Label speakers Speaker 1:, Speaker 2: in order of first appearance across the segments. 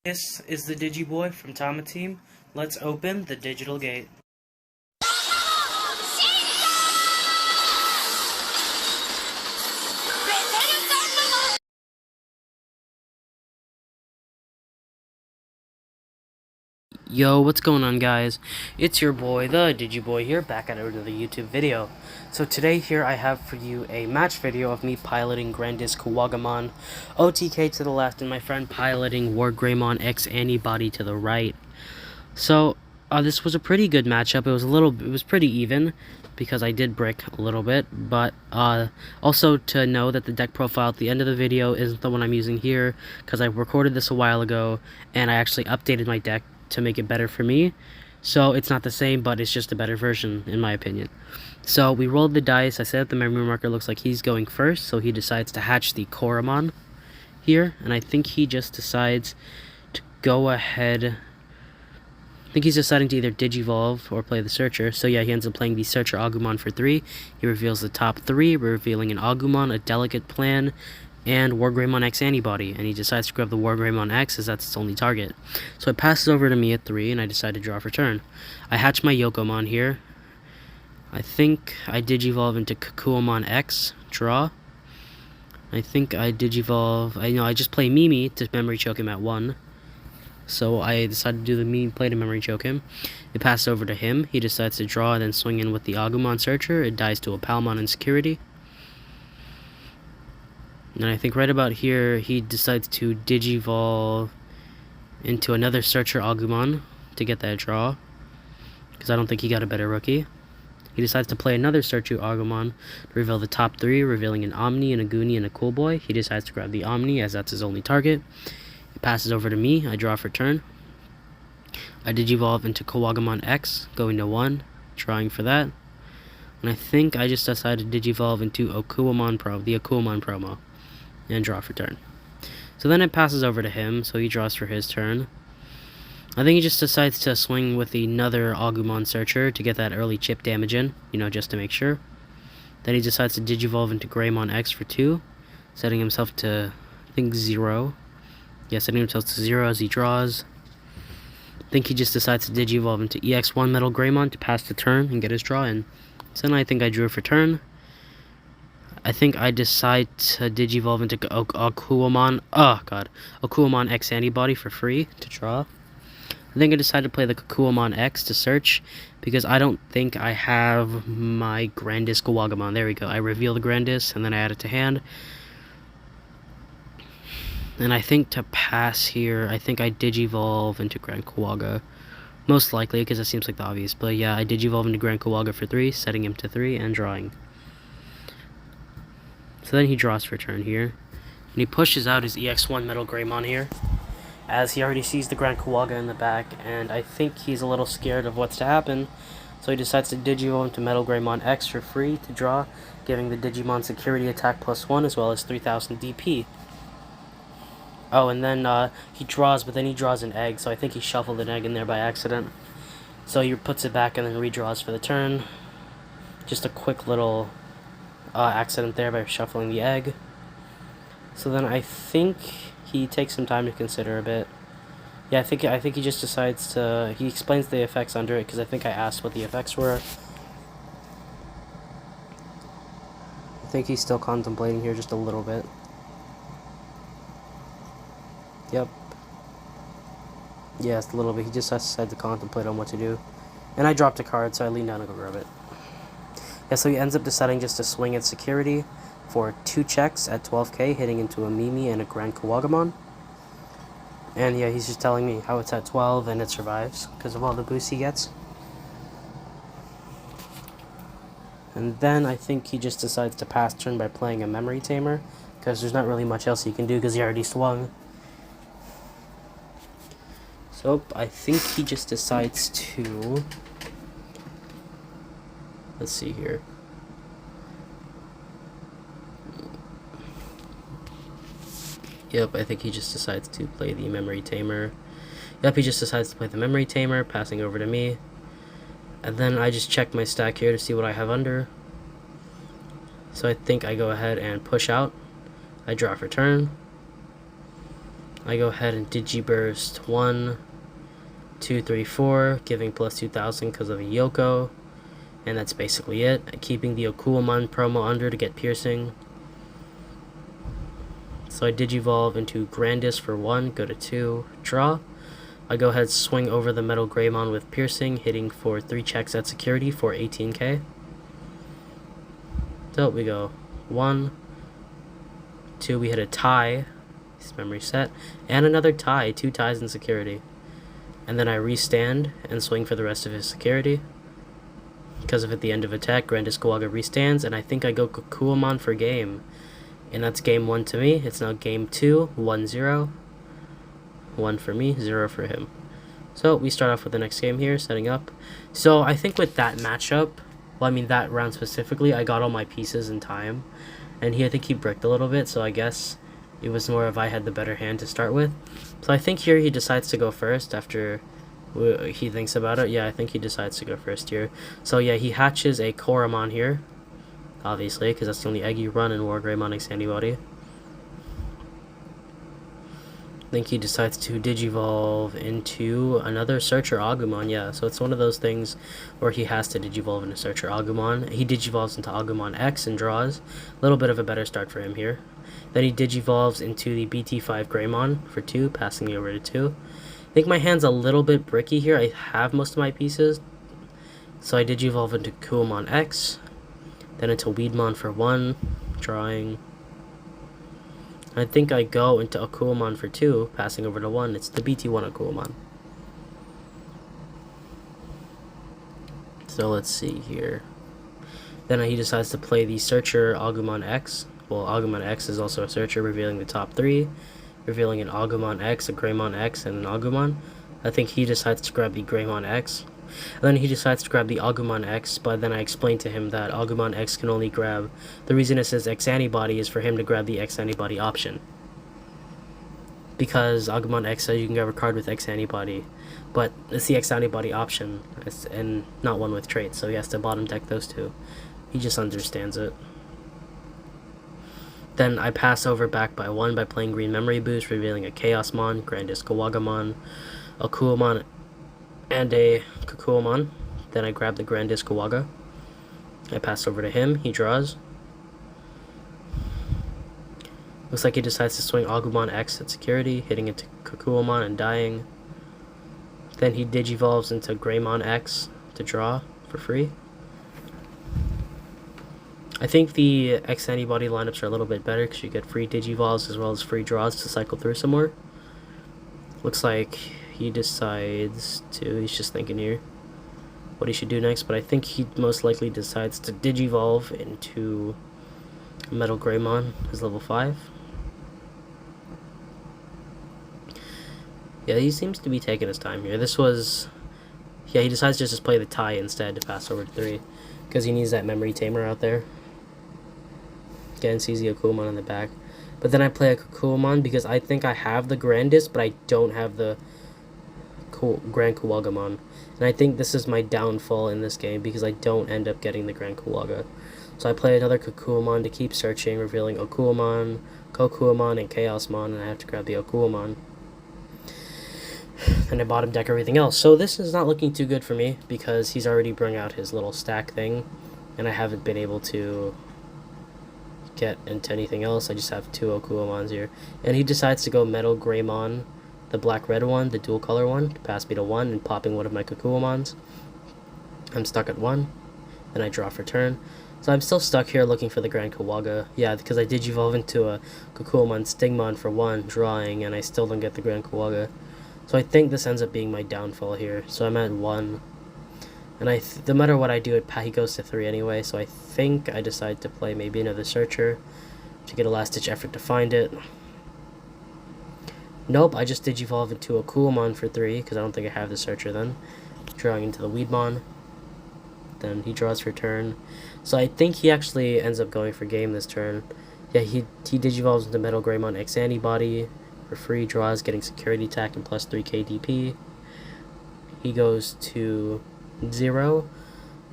Speaker 1: This is the Digiboy from Tama Team. Let's open the digital gate. Yo, what's going on, guys? It's your boy, the Digiboy here, back at another YouTube video. So today here I have for you a match video of me piloting Grandiskuwagamon OTK to the left and my friend piloting Wargreymon X Antibody to the right. So this was a pretty good matchup. It was pretty even because I did brick a little bit, but also to know that the deck profile at the end of the video isn't the one I'm using here because I recorded this a while ago and I actually updated my deck to make it better for me. So it's not the same, but it's just a better version in my opinion. So we rolled the dice. I said the memory marker looks like he's going first, so he decides to hatch the Koromon here, and I think he just decides to go ahead. I think he's deciding to either Digivolve or play the Searcher. So yeah, he ends up playing the Searcher Agumon for 3. He reveals the top 3, revealing an Agumon, a Delicate Plan, and Wargreymon X Antibody, and he decides to grab the Wargreymon X as that's its only target. So it passes over to me at 3, and I decide to draw for turn. I hatch my Yokomon here. I think I Digivolve into Kakuamon X, draw. I think I Digivolve, I just play Mimi to Memory Choke him at 1. So I decided to do the Mimi play to Memory Choke him. It passes over to him. He decides to draw and then swing in with the Agumon Searcher. It dies to a Palmon Insecurity. And I think right about here, he decides to Digivolve into another Searcher Agumon to get that draw, because I don't think he got a better rookie. He decides to play another Searcher Agumon to reveal the top 3, revealing an Omni, and a Goonie, and a Cool Boy. He decides to grab the Omni, as that's his only target. It passes over to me. I draw for turn. I Digivolve into Kuwagamon X, going to 1, drawing for that. And I think I just decided to Digivolve into the Akuamon promo, and draw for turn. So then it passes over to him, so he draws for his turn. I think he just decides to swing with another Agumon Searcher to get that early chip damage in, just to make sure. Then he decides to Digivolve into Greymon X for 2, setting himself to, I think, 0. Yeah, setting himself to 0 as he draws. I think he just decides to Digivolve into EX1 Metal Greymon to pass the turn and get his draw in. So then I think I drew for turn. I think I decide to Digivolve into Akuamon X Antibody for free to draw. I think I decided to play the Akuamon X to search, because I don't think I have my Grandiskuwagamon. There we go. I reveal the Grandis, and then I add it to hand. And I think to pass here, I think I Digivolve into Grandkuwaga. Most likely, because it seems like the obvious. But yeah, I Digivolve into Grandkuwaga for 3, setting him to 3, and drawing. So then he draws for turn here, and he pushes out his EX1 Metal Greymon here, as he already sees the Grandkuwaga in the back, and I think he's a little scared of what's to happen, so he decides to Digivolve into Metal Greymon X for free to draw, giving the Digimon security attack +1 as well as 3000 DP. Oh, and then he draws, but then he draws an egg, so I think he shuffled an egg in there by accident. So he puts it back and then redraws for the turn. Just a quick little accident there by shuffling the egg. So then I think he takes some time to consider a bit. Yeah, I think he just decides to. He explains the effects under it, because I think I asked what the effects were. I think he's still contemplating here just a little bit. Yep. Yeah, it's a little bit. He just decided to contemplate on what to do. And I dropped a card, so I leaned down and go grab it. Yeah, so he ends up deciding just to swing at security for 2 checks at 12k, hitting into a Mimi and a Grandkuwagamon. And yeah, he's just telling me how it's at 12 and it survives because of all the boosts he gets. And then I think he just decides to pass turn by playing a Memory Tamer, because there's not really much else he can do because he already swung. So I think he just decides to... Let's see here. Yep, I think he just decides to play the Memory Tamer. Yep, he just decides to play the Memory Tamer, passing over to me. And then I just check my stack here to see what I have under. So I think I go ahead and push out. I draw for turn. I go ahead and Digiburst 1, 2, 3, 4, giving plus 2000 because of a Yoko. And that's basically it. Keeping the Okuamon promo under to get piercing. So I Digivolve into Grandis for 1, go to 2, draw. I go ahead, swing over the Metal Greymon with piercing, hitting for 3 checks at security for 18k. So we go 1, 2, we hit a tie, memory set, and another tie, 2 ties in security. And then I restand and swing for the rest of his security. Because of at the end of attack, Grandiskuwaga restands, and I think I go Kukuamon for game. And that's game 1 to me. It's now game 2, 1-0. 1 for me, 0 for him. So we start off with the next game here, setting up. So I think with that matchup, well, I mean that round specifically, I got all my pieces in time. And I think he bricked a little bit, so I guess it was more of I had the better hand to start with. So I think here he decides to go first after he thinks about it. Yeah, I think he decides to go first here. So yeah, he hatches a Koromon here, obviously, because that's the only egg you run in Wargreymon X Antibody. I think he decides to Digivolve into another Searcher Agumon, yeah. So it's one of those things where he has to Digivolve into Searcher Agumon. He Digivolves into Agumon X and draws. A little bit of a better start for him here. Then he Digivolves into the bt9 Greymon for 2, passing me over to 2. I think my hand's a little bit bricky here. I have most of my pieces. So I Digivolve into Kuamon X. Then into Weedmon for 1, drawing. I think I go into Akuamon for 2, passing over to 1. It's the BT1 Akuamon. So let's see here. Then he decides to play the Searcher Agumon X. Well, Agumon X is also a Searcher, revealing the top 3. Revealing an Agumon X, a Greymon X, and an Agumon. I think he decides to grab the Greymon X. And then he decides to grab the Agumon X, but then I explained to him that Agumon X can only grab... The reason it says X Antibody is for him to grab the X Antibody option. Because Agumon X says you can grab a card with X Antibody, but it's the X Antibody option, and not one with traits, so he has to bottom deck those two. He just understands it. Then I pass over back by 1 by playing Green Memory Boost, revealing a Chaosmon, Grandiskuwagamon, a Kuamon, and a Kukuamon. Then I grab the Grandiskuwaga. I pass over to him. He draws. Looks like he decides to swing Agumon X at security, hitting into Kukuamon and dying. Then he Digivolves into Greymon X to draw for free. I think the X Antibody lineups are a little bit better because you get free Digivolves as well as free draws to cycle through some more. Looks like he decides to, he's just thinking here what he should do next, but I think he most likely decides to Digivolve into Metal Greymon, his level 5. Yeah, he seems to be taking his time here. This was, yeah, he decides to just play the tie instead to pass over to 3 because he needs that memory tamer out there. Again, sees the Akuamon in the back. But then I play a Kukuamon because I think I have the Grandis, but I don't have the Grandiskuwagamon. And I think this is my downfall in this game because I don't end up getting the Grandiskuwaga. So I play another Kukuamon to keep searching, revealing Okuamon, Kokuamon, and Chaosmon, and I have to grab the Okuamon. And I bottom deck everything else. So this is not looking too good for me because he's already brought out his little stack thing, and I haven't been able to get into anything else. I just have 2 Okuamons here. And he decides to go Metal Greymon, the black-red one, the dual color one, to pass me to 1 and popping one of my Kukuamons. I'm stuck at 1. Then I draw for turn. So I'm still stuck here looking for the Grandiskuwaga. Yeah, because I Digivolve into a Kukuamon Stigmon for 1, drawing, and I still don't get the Grandiskuwaga. So I think this ends up being my downfall here. So I'm at 1. And no matter what I do, he goes to 3 anyway, so I think I decide to play maybe another Searcher to get a last-ditch effort to find it. Nope, I just Digivolve into a Kuamon for 3, because I don't think I have the Searcher then. Drawing into the Weedmon. Then he draws for turn. So I think he actually ends up going for game this turn. Yeah, he Digivolves into Metal Greymon X Antibody for free, draws, getting security attack and plus 3k DP. He goes to 0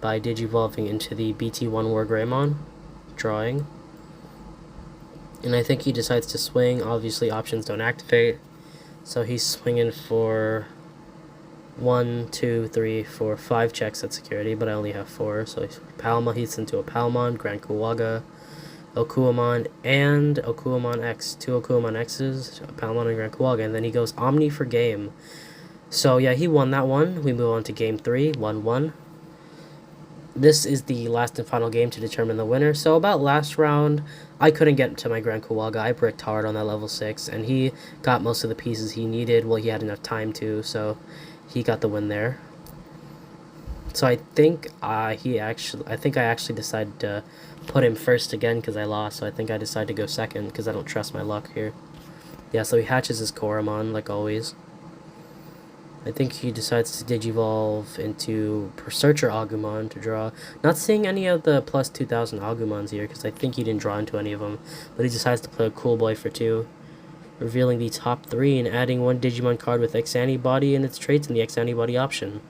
Speaker 1: by Digivolving into the BT1 Wargreymon, drawing. And I think he decides to swing. Obviously, options don't activate. So he's swinging for 1, 2, 3, 4, 5 checks at security, but I only have 4. So he's into a Palmon, Grandiskuwaga, Okuamon, and Okuamon X. 2 Okuamon X's, Palmon and Grandiskuwaga, and then he goes Omni for game. So yeah, he won that one. We move on to game 3, 1-1. This is the last and final game to determine the winner. So about last round, I couldn't get to my Grandiskuwaga. I bricked hard on that level 6, and he got most of the pieces he needed. Well, he had enough time to, so he got the win there. So I think I actually decided to put him first again because I lost. So I think I decided to go second because I don't trust my luck here. Yeah, so he hatches his Koromon like always. I think he decides to Digivolve into Searcher Agumon to draw. Not seeing any of the plus 2000 Agumons here because I think he didn't draw into any of them. But he decides to play a Cool Boy for 2. Revealing the top 3 and adding 1 Digimon card with X antibody and its traits in the X antibody option.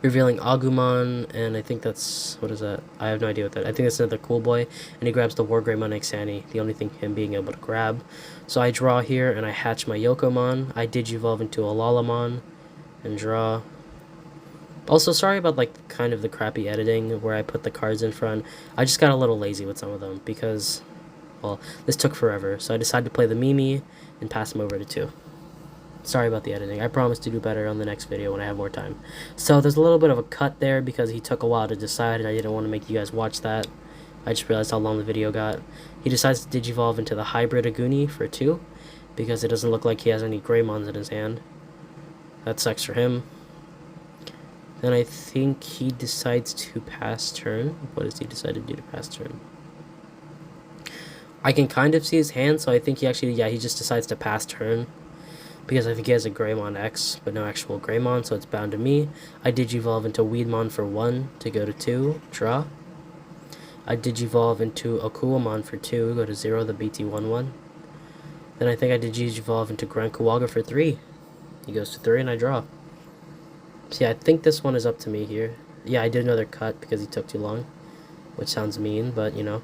Speaker 1: Revealing Agumon, and I think that's, what is that? I have no idea what that, I think that's another Cool Boy, and he grabs the Wargreymon X Anti, the only thing him being able to grab. So I draw here, and I hatch my Yokomon, I Digivolve into a Lalamon, and draw. Also, sorry about, like, kind of the crappy editing, where I put the cards in front. I just got a little lazy with some of them, because, well, this took forever, so I decided to play the Mimi, and pass him over to 2. Sorry about the editing. I promise to do better on the next video when I have more time. So there's a little bit of a cut there because he took a while to decide and I didn't want to make you guys watch that. I just realized how long the video got. He decides to Digivolve into the Hybrid Aguni for 2 because it doesn't look like he has any Greymons in his hand. That sucks for him. Then I think he decides to pass turn. What does he decide to do to pass turn? I can kind of see his hand, so I think he actually, yeah, he just decides to pass turn. Because I think he has a Greymon X, but no actual Greymon, so it's bound to me. I Digivolve into Weedmon for 1 to go to 2, draw. I Digivolve into Okuamon for 2, go to 0, the bt9. Then I think I Digivolve into Grandiskuwaga for 3. He goes to 3 and I draw. So yeah, I think this one is up to me here. Yeah, I did another cut because he took too long, which sounds mean, but you know.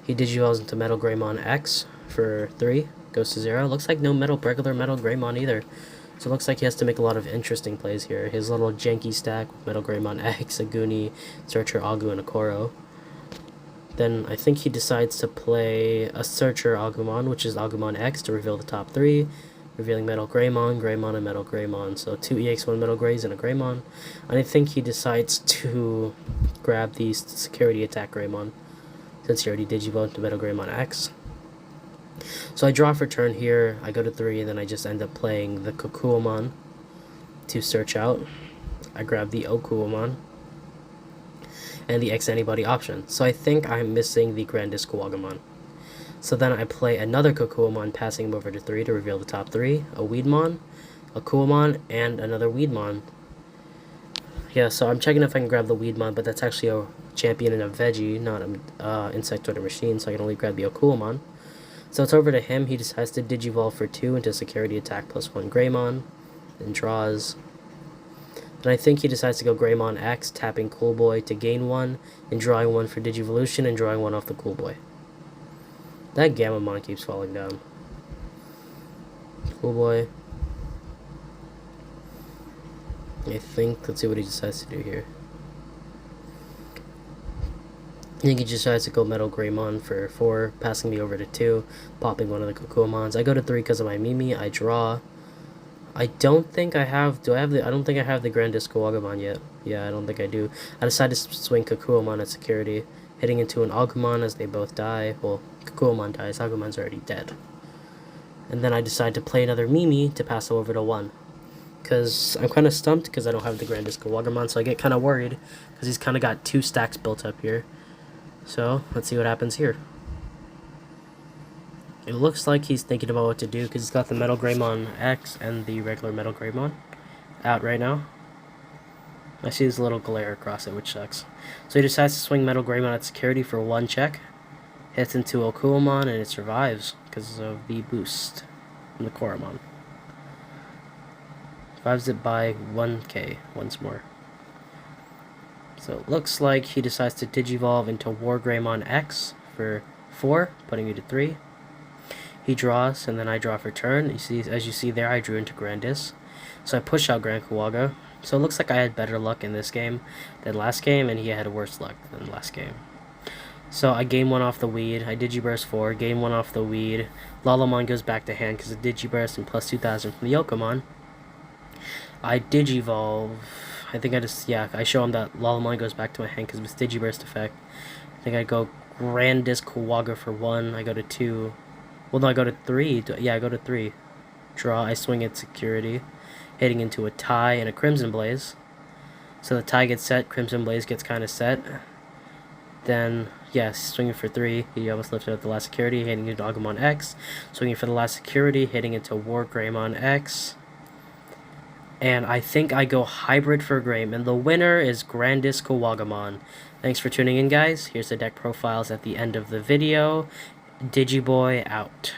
Speaker 1: He Digivolves into Metal Greymon X for 3. Goes to 0. Looks like no regular Metal Greymon either. So it looks like he has to make a lot of interesting plays here. His little janky stack with Metal Greymon X, Aguni, Searcher, Agu, and Akoro. Then I think he decides to play a Searcher Agumon, which is Agumon X, to reveal the top 3. Revealing Metal Greymon, Greymon, and Metal Greymon. So 2 EX1 Metal Greys and a Greymon. And I think he decides to grab the Security Attack Greymon, since he already Digivolved to Metal Greymon X. So I draw for turn here, I go to 3, and then I just end up playing the Okuamon to search out. I grab the Okuamon and the X antibody option. So I think I'm missing the Grandiskuwagamon. So then I play another Okuamon, passing him over to 3 to reveal the top 3. A Weedmon, a Okuamon, and another Weedmon. Yeah, so I'm checking if I can grab the Weedmon, but that's actually a champion and a veggie, not an insectoid machine, so I can only grab the Okuamon. So it's over to him. He decides to Digivolve for 2 into Security Attack plus 1 Greymon, and draws. And I think he decides to go Greymon X, tapping Cool Boy to gain 1, and drawing 1 for Digivolution, and drawing 1 off the Cool Boy. That Gamamon keeps falling down. Cool Boy. I think, let's see what he decides to do here. I think he just decides to go Metal Greymon for 4, passing me over to 2, popping one of the Okuamons. I go to 3 because of my Mimi. I draw. I don't think I have, I don't think I have the Grandiskuwagamon yet. Yeah, I don't think I do. I decide to swing Okuamon at security, hitting into an Agumon as they both die. Well, Okuamon dies, Agumon's already dead. And then I decide to play another Mimi to pass over to 1. Because I'm kind of stumped because I don't have the Grandiskuwagamon, so I get kind of worried because he's kind of got 2 stacks built up here. So, let's see what happens here. It looks like he's thinking about what to do because he's got the Metal Greymon X and the regular Metal Greymon out right now. I see this little glare across it, which sucks. So he decides to swing Metal Greymon at security for 1 check. Hits into Okuamon and it survives because of the boost from the Koromon. Survives it by 1k once more. So it looks like he decides to Digivolve into Wargreymon X for 4, putting me to 3. He draws, and then I draw for turn. You see, as you see there, I drew into Grandis. So I push out Grandiskuwaga. So it looks like I had better luck in this game than last game, and he had worse luck than last game. So I game 1 off the weed. I Digiburst 4, game 1 off the weed. Lalamon goes back to hand because of Digiburst and plus 2000 from the Yokomon. I Digivolve. I think I show him that Lalamon goes back to my hand because of his Digiburst effect. I think I go Grandiskuwaga for 1. I go to 2. Well, no, I go to 3. Yeah, I go to 3. Draw. I swing at security, hitting into a tie and a Crimson Blaze. So the tie gets set. Crimson Blaze gets kind of set. Then, yes, swinging for 3. He almost lifted up the last security, hitting into Agumon X. Swinging for the last security, hitting into Wargreymon X. And I think I go hybrid for Greymon. The winner is Grandiskuwagamon. Thanks for tuning in, guys. Here's the deck profiles at the end of the video. Digiboy out.